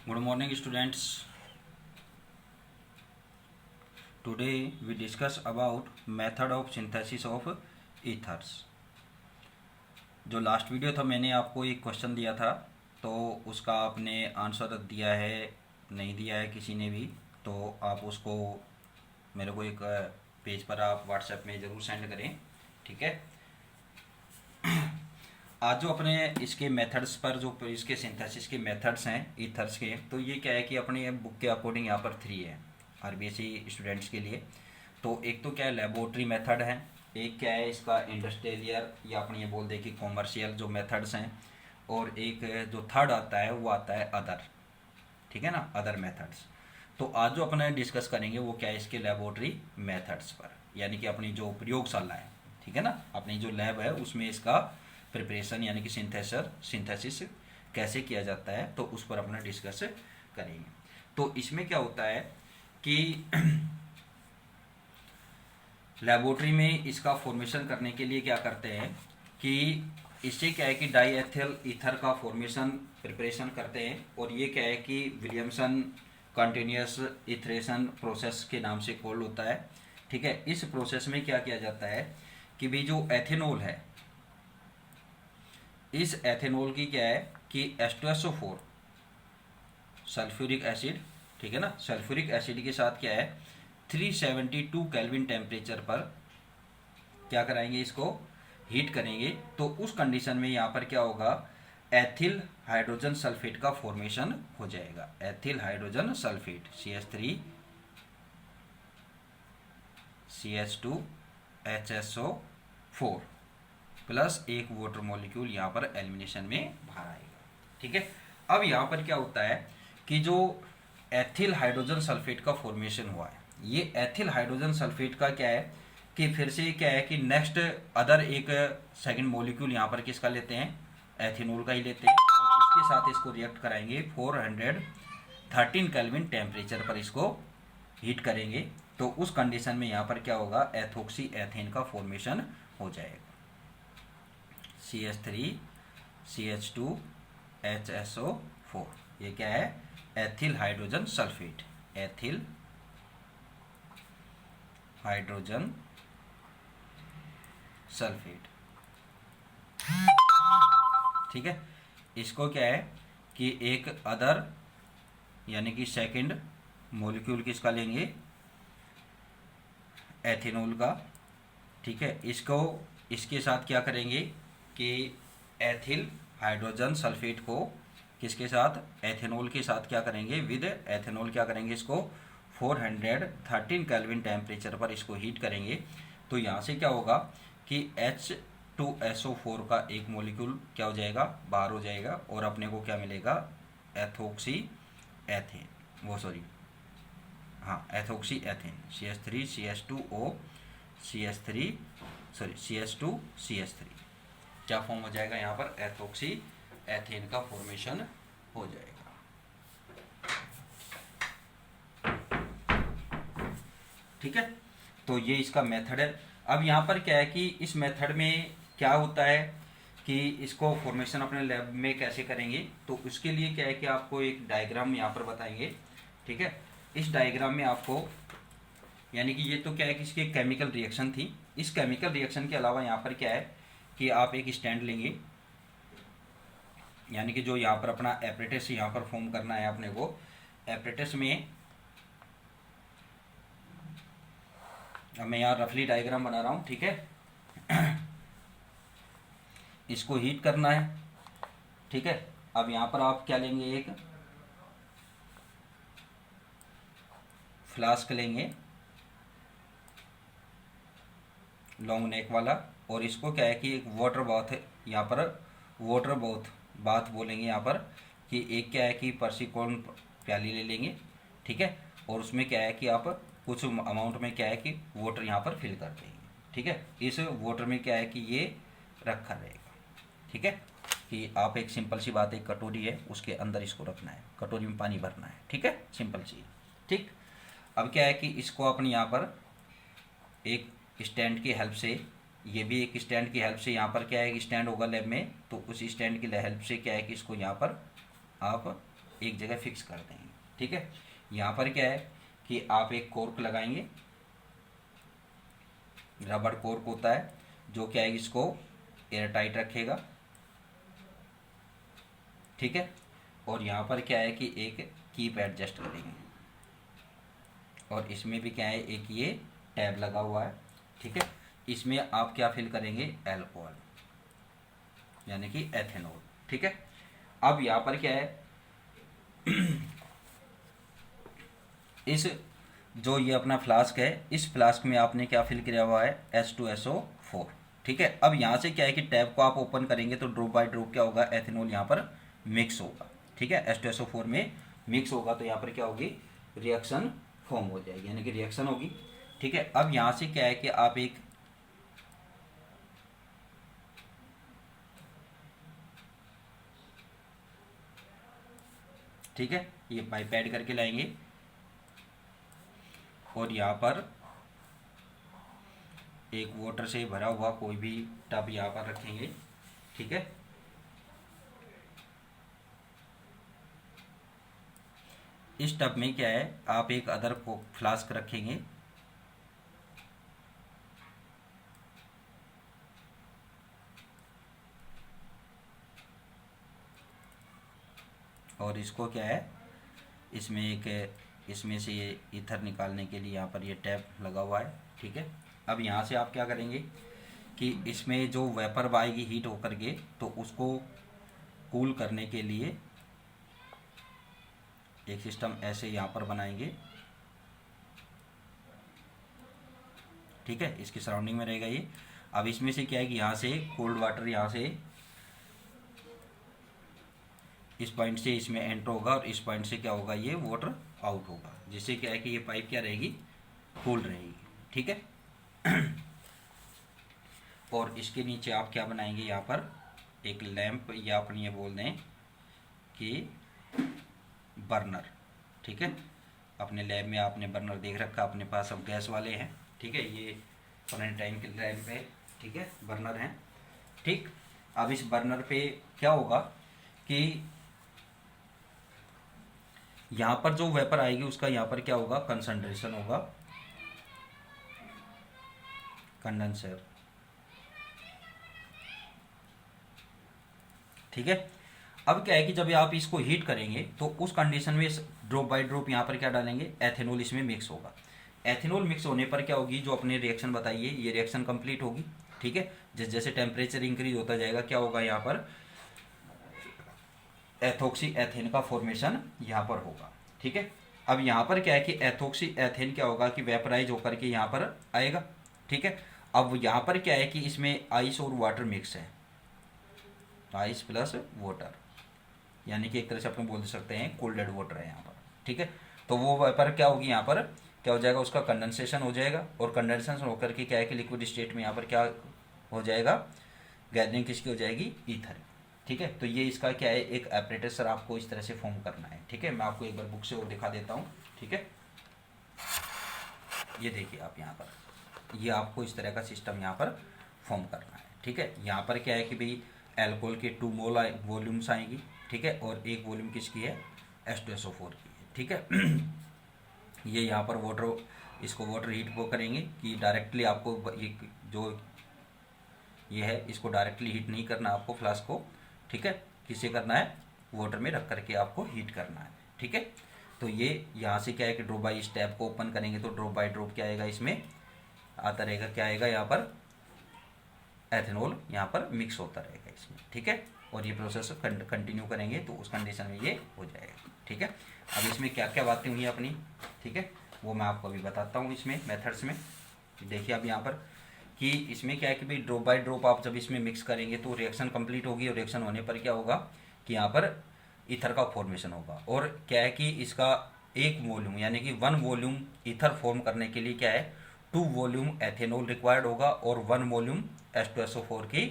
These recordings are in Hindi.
Good morning, students. Today we discuss about method of synthesis of ethers. जो लास्ट वीडियो था मैंने आपको एक क्वेश्चन दिया था, तो उसका आपने आंसर दिया है नहीं दिया है किसी ने भी, तो आप उसको मेरे को एक पेज पर आप व्हाट्सएप में ज़रूर सेंड करें, ठीक है। आज जो अपने इसके मेथड्स पर जो इसके सिंथेसिस के मेथड्स हैं ईथर्स के, तो ये क्या है कि अपने बुक के अकॉर्डिंग यहाँ पर 3 है आरबीएससी स्टूडेंट्स के लिए। तो एक तो क्या है लेबोरेटरी मेथड है, एक क्या है इसका इंडस्ट्रियल या अपने ये बोल दे कि कॉमर्शियल जो मेथड्स हैं, और एक जो थर्ड आता है वो आता है अदर, ठीक है ना, अदर मेथड्स। तो आज जो अपने डिस्कस करेंगे वो क्या है इसके लेबोरेटरी मेथड्स पर, यानी कि अपनी जो प्रयोगशाला है, ठीक है ना, अपनी जो लैब है उसमें इसका प्रिपरेशन यानी कि सिंथेसिस कैसे किया जाता है, तो उस पर अपना डिस्कस करेंगे। तो इसमें क्या होता है कि लेबोरेटरी में इसका फॉर्मेशन करने के लिए क्या करते हैं कि इससे क्या है कि डाई एथिल ईथर का फॉर्मेशन प्रिपरेशन करते हैं, और ये क्या है कि विलियमसन कंटिन्यूस इथरेशन प्रोसेस के नाम से कॉल्ड होता है, ठीक है। इस प्रोसेस में क्या किया जाता है कि भी जो एथेनॉल है, इस एथेनॉल की क्या है कि H2SO4 सल्फ्यूरिक एसिड, ठीक है ना, सल्फ्यूरिक एसिड के साथ क्या है 372 केल्विन टेम्परेचर पर क्या कराएंगे, इसको हीट करेंगे। तो उस कंडीशन में यहाँ पर क्या होगा, एथिल हाइड्रोजन सल्फेट का फॉर्मेशन हो जाएगा। Ethyl hydrogen sulphate CH3 CH2 HSO4 plus एक वाटर मॉलिक्यूल यहाँ पर एलिमिनेशन में बाहर आएगा, ठीक है। अब यहाँ पर क्या होता है कि जो एथिल हाइड्रोजन सल्फेट का फॉर्मेशन हुआ है, ये एथिल हाइड्रोजन सल्फेट का क्या है कि फिर से क्या है कि नेक्स्ट अदर एक सेकंड मॉलिक्यूल यहाँ पर किसका लेते हैं, एथेनॉल का ही लेते हैं, और उसके साथ इसको रिएक्ट कराएंगे 413 केल्विन टेम्परेचर पर इसको हीट करेंगे। तो उस कंडीशन में यहाँ पर क्या होगा, एथोक्सी एथेन का फॉर्मेशन हो जाएगा। CH3 CH2 HSO4 ये क्या है, ethyl hydrogen sulphate, ethyl hydrogen sulphate, ठीक है। इसको क्या है कि एक अदर यानी कि सेकंड मॉलिक्यूल किसका लेंगे, एथेनॉल का, ठीक है। इसको इसके साथ क्या करेंगे कि एथिल हाइड्रोजन सल्फेट को किसके साथ, एथेनॉल के साथ क्या करेंगे, विद एथेनॉल क्या करेंगे, इसको 413 केल्विन टेम्परेचर पर इसको हीट करेंगे। तो यहाँ से क्या होगा कि H2SO4 का एक मॉलिक्यूल क्या हो जाएगा, बाहर हो जाएगा, और अपने को क्या मिलेगा, एथोक्सी एथेन, वो सॉरी हाँ ethoxy ethane CH3 CH2O CH3 sorry CH2 CH3 क्या फॉर्म हो जाएगा यहाँ पर, एथोक्सी एथेन का फॉर्मेशन हो जाएगा, ठीक है। तो ये इसका मेथड है। अब यहाँ पर क्या है कि इस मेथड में क्या होता है कि इसको फॉर्मेशन अपने लैब में कैसे करेंगे, तो उसके लिए क्या है कि आपको एक डायग्राम यहाँ पर बताएंगे, ठीक है। इस डायग्राम में आपको यानी कि ये तो क्या है कि इसकी केमिकल रिएक्शन थी, इस केमिकल रिएक्शन के अलावा यहाँ पर क्या है कि आप एक स्टैंड लेंगे, यानी कि जो यहाँ पर अपना एपरेटस यहाँ पर फॉर्म करना है अपने को, एपरेटस में अब मैं यहाँ रफली डायग्राम बना रहा हूँ, ठीक है। इसको हीट करना है, ठीक है। अब यहाँ पर आप क्या लेंगे, एक फ्लास्क लेंगे लॉन्ग नेक वाला, और इसको क्या है कि एक वाटर बाथ यहाँ पर वाटर बाथ बोलेंगे यहाँ पर, कि एक क्या है कि पर्सिकॉन प्याली ले लेंगे, ठीक है। और उसमें क्या है कि आप कुछ अमाउंट में क्या है कि वाटर यहाँ पर फिल कर देंगे, ठीक है। इस वाटर में क्या है कि ये रखा रहेगा, ठीक है, कि आप एक सिंपल सी बात, एक कटोरी है उसके अंदर इसको रखना है, कटोरी में पानी भरना है, ठीक है, सिंपल सी, ठीक। अब क्या है कि इसको अपन यहाँ पर एक स्टैंड की हेल्प से, ये भी एक स्टैंड की हेल्प से, यहाँ पर क्या है कि स्टैंड होगा लैब में, तो उस स्टैंड की हेल्प से क्या है कि इसको यहाँ पर आप एक जगह फिक्स कर देंगे। ठीक है, यहाँ पर क्या है कि आप एक कॉर्क लगाएंगे, रबड़ कॉर्क होता है जो क्या है इसको एयर टाइट रखेगा। ठीक है, और यहाँ पर क्या है कि एक कीप एडजस्ट करेंगे, और इसमें भी क्या है एक ये टैब लगा हुआ है। ठीक है, इसमें आप क्या फिल करेंगे, अल्कोहल यानी कि एथेनॉल। ठीक है, अब यहाँ पर क्या है इस जो ये अपना फ्लास्क है, इस फ्लास्क में आपने क्या फिल किया हुआ है, H2SO4। ठीक है, अब यहाँ से क्या है कि टैब को आप ओपन करेंगे तो ड्रॉप बाय ड्रॉप क्या होगा, एथेनॉल यहाँ पर मिक्स होगा। ठीक है, H2SO4 में मिक्स होगा तो यहाँ पर क्या होगी, रिएक्शन फॉर्म हो जाएगी, यानी कि रिएक्शन होगी। ठीक है, अब यहाँ से क्या है कि आप एक ठीक है ये पाइप ऐड करके लाएंगे और यहाँ पर एक वाटर से भरा हुआ कोई भी टब यहाँ पर रखेंगे। ठीक है, इस टब में क्या है आप एक अदर को फ्लास्क रखेंगे, और इसको क्या है इसमें एक इसमें से ये ईथर निकालने के लिए यहाँ पर ये टैप लगा हुआ है। ठीक है, अब यहाँ से आप क्या करेंगे कि इसमें जो वेपर आएगी हीट होकर के, तो उसको कूल करने के लिए एक सिस्टम ऐसे यहाँ पर बनाएंगे। ठीक है, इसकी सराउंडिंग में रहेगा ये। अब इसमें से क्या है कि यहाँ से कोल्ड वाटर यहाँ से इस पॉइंट से इसमें एंटर होगा और इस पॉइंट से क्या होगा, ये वाटर आउट होगा, जिससे क्या है कि ये पाइप क्या रहेगी, कूल रहेगी। ठीक है और इसके नीचे आप क्या बनाएंगे, यहाँ पर एक लैंप या अपन ये बोल दें कि बर्नर। ठीक है, अपने लैब में आपने बर्नर देख रखा, अपने पास अब गैस वाले हैं। ठीक है, ये पुराने टाइम के लैब पे ठीक है बर्नर हैं। ठीक, अब इस बर्नर पे क्या होगा कि यहाँ पर जो वेपर आएगी उसका यहाँ पर क्या होगा, कंसंट्रेशन होगा, कंडेंसर। ठीक है, अब क्या है कि जब आप इसको हीट करेंगे तो उस कंडीशन में ड्रॉप बाय ड्रॉप यहाँ पर क्या डालेंगे, एथेनॉल इसमें मिक्स होगा। एथेनॉल मिक्स होने पर क्या होगी, जो अपने रिएक्शन बताइए ये रिएक्शन कंप्लीट होगी। ठीक है, जैसे जैसे टेम्परेचर इंक्रीज होता जाएगा क्या होगा, यहाँ पर एथोक्सी एथेन का फॉर्मेशन यहाँ पर होगा। ठीक है, अब यहाँ पर क्या है कि एथोक्सी एथेन क्या होगा कि वेपराइज होकर के यहाँ पर आएगा। ठीक है, अब यहाँ पर क्या है कि इसमें आइस और वाटर मिक्स है, आइस प्लस वाटर, यानी कि एक तरह से अपन बोल सकते हैं कोल्डेड वाटर है यहाँ पर। ठीक है, तो वो वेपर क्या होगी, यहाँ पर क्या हो जाएगा, उसका कंडेंसेशन हो जाएगा, और कंडेंसेशन होकर के क्या है कि लिक्विड स्टेट में यहाँ पर क्या हो जाएगा, गैदरिंग किसकी हो जाएगी, ईथर। ठीक है, तो ये इसका क्या है एक एपरेटस सर आपको इस तरह से फॉर्म करना है। ठीक है, मैं आपको एक बार बुक से और दिखा देता हूँ। ठीक है, ये देखिए आप यहाँ पर, ये आपको इस तरह का सिस्टम यहाँ पर फॉर्म करना है। ठीक है, यहाँ पर क्या है कि भाई एल्कोहल के 2 मोल वॉल्यूम्स आएंगी। ठीक है, और एक वॉल्यूम किसकी है, H2SO4 की है। ठीक है ये यहाँ पर वाटर, इसको वाटर हीट वो करेंगे कि डायरेक्टली आपको ये जो ये है इसको डायरेक्टली हीट नहीं करना आपको फ्लास्क को। ठीक है, किसे करना है, वाटर में रख करके आपको हीट करना है। ठीक है, तो ये यहाँ से क्या है कि ड्रॉप बाई इस टैप को ओपन करेंगे तो ड्रॉप बाई ड्रॉप क्या आएगा, इसमें आता रहेगा, क्या आएगा यहाँ पर एथेनॉल यहाँ पर मिक्स होता रहेगा इसमें। ठीक है, और ये प्रोसेस कंटिन्यू करेंगे तो उस कंडीशन में ये हो जाएगा। ठीक है, अब इसमें क्या क्या बातें हुई अपनी, ठीक है वो मैं आपको अभी बताता हूँ इसमें मेथड्स में। देखिए अब यहाँ पर कि इसमें क्या है कि भाई ड्रॉप बाय ड्रॉप आप जब इसमें मिक्स करेंगे तो रिएक्शन कंप्लीट होगी, और रिएक्शन होने पर क्या होगा कि यहाँ पर ईथर का फॉर्मेशन होगा। और क्या है कि इसका एक वॉल्यूम यानी कि 1 वॉल्यूम ईथर फॉर्म करने के लिए क्या है 2 वॉल्यूम एथेनॉल रिक्वायर्ड होगा, और 1 वॉल्यूम H2SO4 की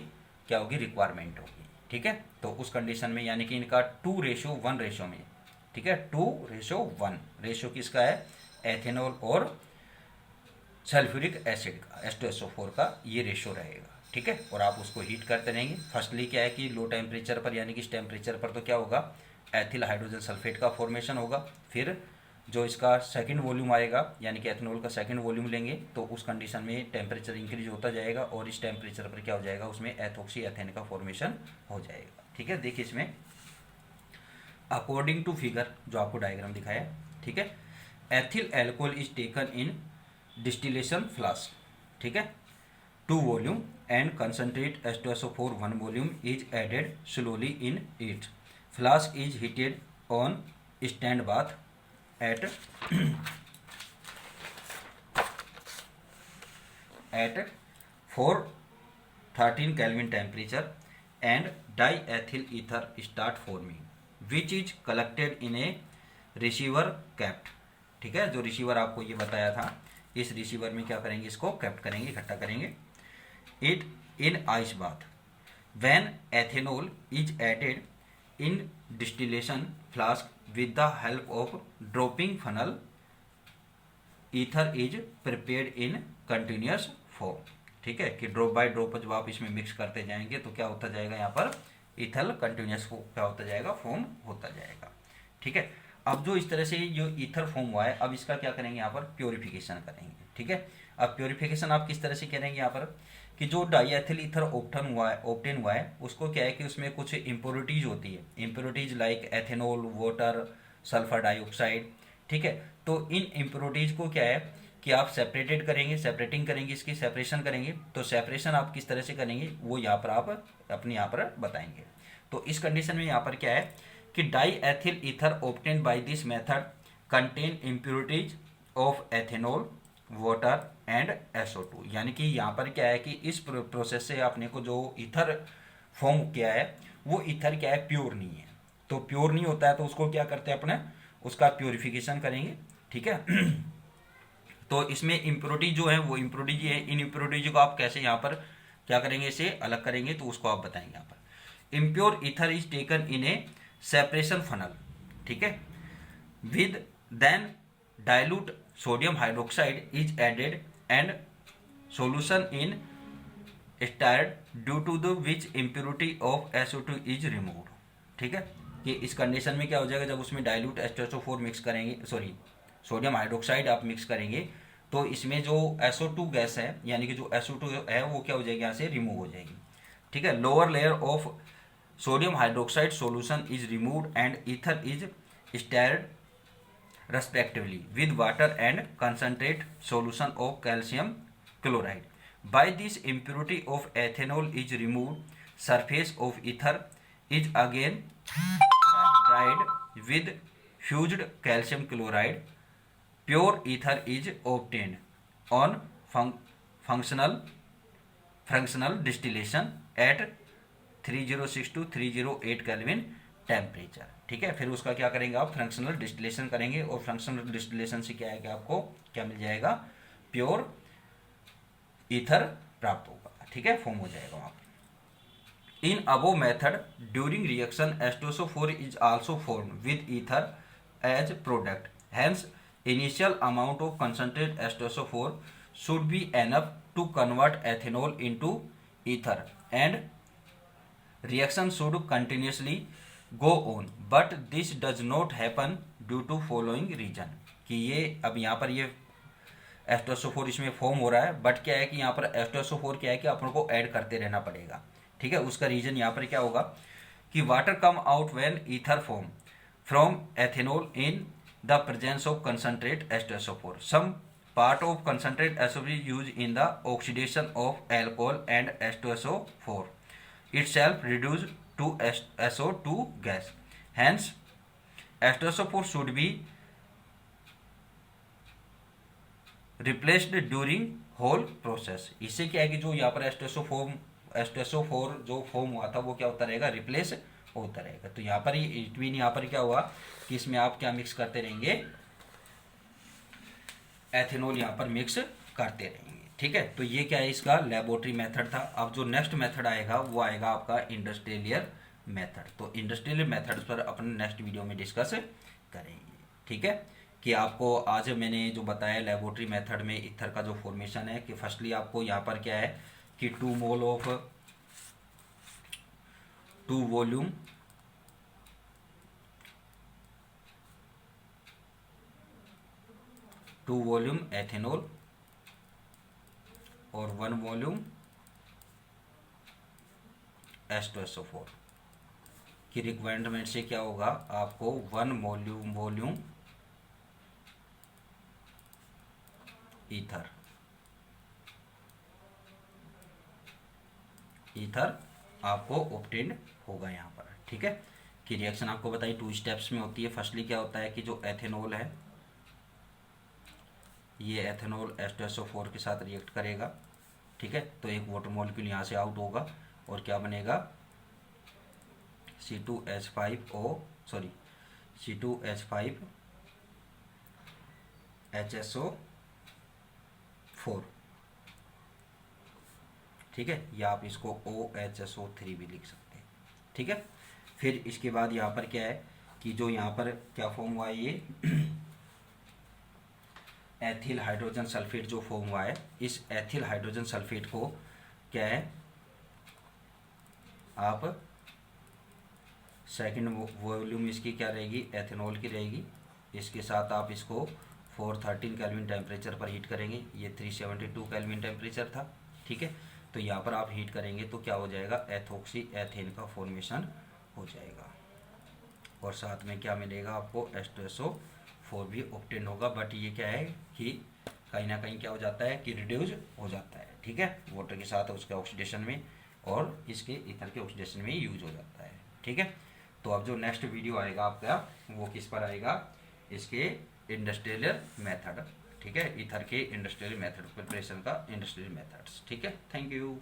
क्या होगी, रिक्वायरमेंट होगी। ठीक है, तो उस कंडीशन में यानी कि इनका 2:1 रेशो में, ठीक है 2:1 रेशो किसका है, एथेनॉल और सल्फ्यूरिक एसिड का H2SO4 का ये रेशो रहेगा। ठीक है, और आप उसको हीट करते रहेंगे। फर्स्टली क्या है कि लो टेम्परेचर पर यानी कि इस टेम्परेचर पर तो क्या होगा एथिल हाइड्रोजन सल्फेट का फॉर्मेशन होगा। फिर जो इसका सेकंड वॉल्यूम आएगा यानी कि एथेनॉल का सेकंड वॉल्यूम लेंगे तो उस कंडीशन में टेम्परेचर इंक्रीज होता जाएगा और इस टेम्परेचर पर क्या हो जाएगा, उसमें एथोक्सी एथेन का फॉर्मेशन हो जाएगा। ठीक है, देखिए इसमें अकॉर्डिंग टू फिगर जो आपको डायग्राम दिखाया, ठीक है, ethyl alcohol is taken in distillation flask, ठीक है, 2 volume and concentrate H2SO4 1 volume is added slowly in it. Flask is heated on stand bath at 413 Kelvin temperature and diethyl ether start forming which is collected in a receiver capped। ठीक है, जो रिसीवर आपको ये बताया था, इस रिसीवर में क्या करेंगे, इसको कैप्ट करेंगे, इकट्ठा करेंगे। It in ice bath when ethanol is added in distillation flask with the help of dropping funnel ether is prepared in continuous form। ठीक है, कि ड्रॉप बाय ड्रॉप जब आप इसमें मिक्स करते जाएंगे तो क्या होता जाएगा, यहाँ पर इथर कंटिन्यूस क्या होता जाएगा, फॉर्म होता जाएगा। ठीक है, अब जो इस तरह से जो ईथर फॉर्म हुआ है, अब इसका क्या करेंगे, यहाँ पर प्योरिफिकेशन करेंगे। ठीक है, अब प्योरिफिकेशन आप किस तरह से करेंगे, यहाँ पर कि जो डाईएथिल ईथर ऑब्टेन हुआ है उसको क्या है कि उसमें कुछ इम्प्योरिटीज होती है, impurities like ethanol, water, sulphur dioxide. ठीक है, तो इन इम्प्योरिटीज को क्या है कि आप सेपरेटेड करेंगे, सेपरेटिंग करेंगे, इसकी सेपरेशन करेंगे। तो सेपरेशन आप किस तरह से करेंगे वो यहाँ पर आप अपने यहाँ पर बताएंगे। तो इस कंडीशन में यहाँ पर क्या है कि diethyl ether obtain by this method contain impurities of ethanol, water and SO2। यानी कि यहाँ पर क्या है कि इस प्रोसेस से आपने को जो ईथर फॉर्म किया है वो ईथर क्या है, प्योर नहीं है। तो प्योर नहीं होता है तो उसको क्या करते हैं अपने, उसका प्योरिफिकेशन करेंगे। ठीक है, तो इसमें इम्प्योरिटी जो है वो इम्प्योरिटी है, इन इम्प्योरिटीज को आप कैसे यहाँ पर क्या करेंगे, इसे अलग करेंगे, तो उसको आप बताएंगे यहाँ पर। Impure ether is taken in a separation funnel, ठीक है, with then dilute sodium hydroxide is added and solution in stirred due to the which impurity of SO2 is removed। ठीक है, कि इस कंडीशन में क्या हो जाएगा, जब उसमें डाइल्यूट H2SO4 मिक्स करेंगे, सॉरी सोडियम हाइड्रोक्साइड आप मिक्स करेंगे तो इसमें जो SO2 गैस है यानी कि जो SO2 है वो क्या हो जाएगी, यहाँ से रिमूव हो जाएगी। ठीक है, lower layer of sodium hydroxide solution is removed and ether is stirred respectively with water and concentrate solution of calcium chloride। By this impurity of ethanol is removed, surface of ether is again dried with fused calcium chloride, pure ether is obtained on functional distillation at 306 to 308 Kelvin temperature. ठीक है, फिर उसका क्या करेंगे आप, फ्रैक्शनल डिस्टिलेशन करेंगे और फ्रैक्शनल डिस्टिलेशन से क्या है कि आपको क्या मिल जाएगा, प्योर ईथर प्राप्त होगा। ठीक है, फॉर्म हो जाएगा वहाँ पर। In above method during reaction H2SO4 is also form with ether as product, hence initial amount of concentrate H2SO4 should be enough to convert ethanol into ether and reaction should continuously go on, but this does not happen due to following reason. कि ये अब यहाँ पर ये H2SO4 इसमें फॉर्म हो रहा है, बट क्या है कि यहाँ पर H2SO4 क्या है कि अपन को ऐड करते रहना पड़ेगा। ठीक है, उसका रीजन यहाँ पर क्या होगा कि water come out when ether form from ethanol in the presence of concentrate H2SO4। Some part of concentrate SO4 use in the oxidation of alcohol and H2SO4 itself reduced to SO2 gas, hence H2SO4 should be replaced during whole process। इससे क्या है कि जो यहाँ पर H2SO4 जो फॉर्म हुआ था वो क्या होता रहेगा, रिप्लेस होता रहेगा। तो यहाँ पर ही इट मीन यहाँ पर क्या हुआ कि इसमें आप क्या मिक्स करते रहेंगे, एथेनॉल यहाँ पर मिक्स करते रहेंगे। ठीक है, तो ये क्या है, इसका लेबोरेटरी मेथड था। अब जो नेक्स्ट मेथड आएगा वो आएगा आपका इंडस्ट्रियल मेथड। तो इंडस्ट्रियल मेथड्स पर अपन नेक्स्ट वीडियो में डिस्कस करेंगे। ठीक है, कि आपको आज मैंने जो बताया लेबोरेटरी मेथड में ईथर का जो फॉर्मेशन है कि फर्स्टली आपको यहाँ पर क्या है कि 2 mole of 2 volume 2 volume ethanol और 1 वॉल्यूम H2SO4 की रिक्वायरमेंट से क्या होगा, आपको 1 वॉल्यूम ईथर आपको ऑब्टेन्ड होगा यहाँ पर। ठीक है, कि रिएक्शन आपको बताई 2 स्टेप्स में होती है। फर्स्टली क्या होता है कि जो एथेनॉल है, ये एथेनॉल H2SO4 के साथ रिएक्ट करेगा। ठीक है, तो एक वाटर मॉलिक्यूल यहाँ से आउट होगा और क्या बनेगा, C2H5O, ठीक है, या आप इसको OHSO3 भी लिख सकते हैं। ठीक है, फिर इसके बाद यहाँ पर क्या है कि जो यहाँ पर क्या फॉर्म हुआ है, ये एथिल हाइड्रोजन सल्फेट जो फॉर्म हुआ है, इस एथिल हाइड्रोजन सल्फेट को क्या है, आप सेकंड वॉल्यूम इसकी क्या रहेगी, एथेनॉल की रहेगी। इसके साथ आप इसको 413 केल्विन टेम्परेचर पर हीट करेंगे। ये 372 केल्विन टेम्परेचर था। ठीक है, तो यहाँ पर आप हीट करेंगे तो क्या हो जाएगा, एथोक्सी एथेन का फॉर्मेशन हो जाएगा और साथ में क्या मिलेगा आपको, H2SO4 भी ऑब्टेन होगा। बट ये क्या है कि कहीं ना कहीं क्या हो जाता है कि रिड्यूस हो जाता है। ठीक है, वाटर के साथ उसके ऑक्सीडेशन में और इसके ईथर के ऑक्सीडेशन में यूज हो जाता है। ठीक है, तो अब जो नेक्स्ट वीडियो आएगा आपका, वो किस पर आएगा, इसके इंडस्ट्रियल मेथड। ठीक है, ईथर के इंडस्ट्रियल मेथड, प्रिपरेशन का इंडस्ट्रियल मेथड्स। ठीक है, थैंक यू।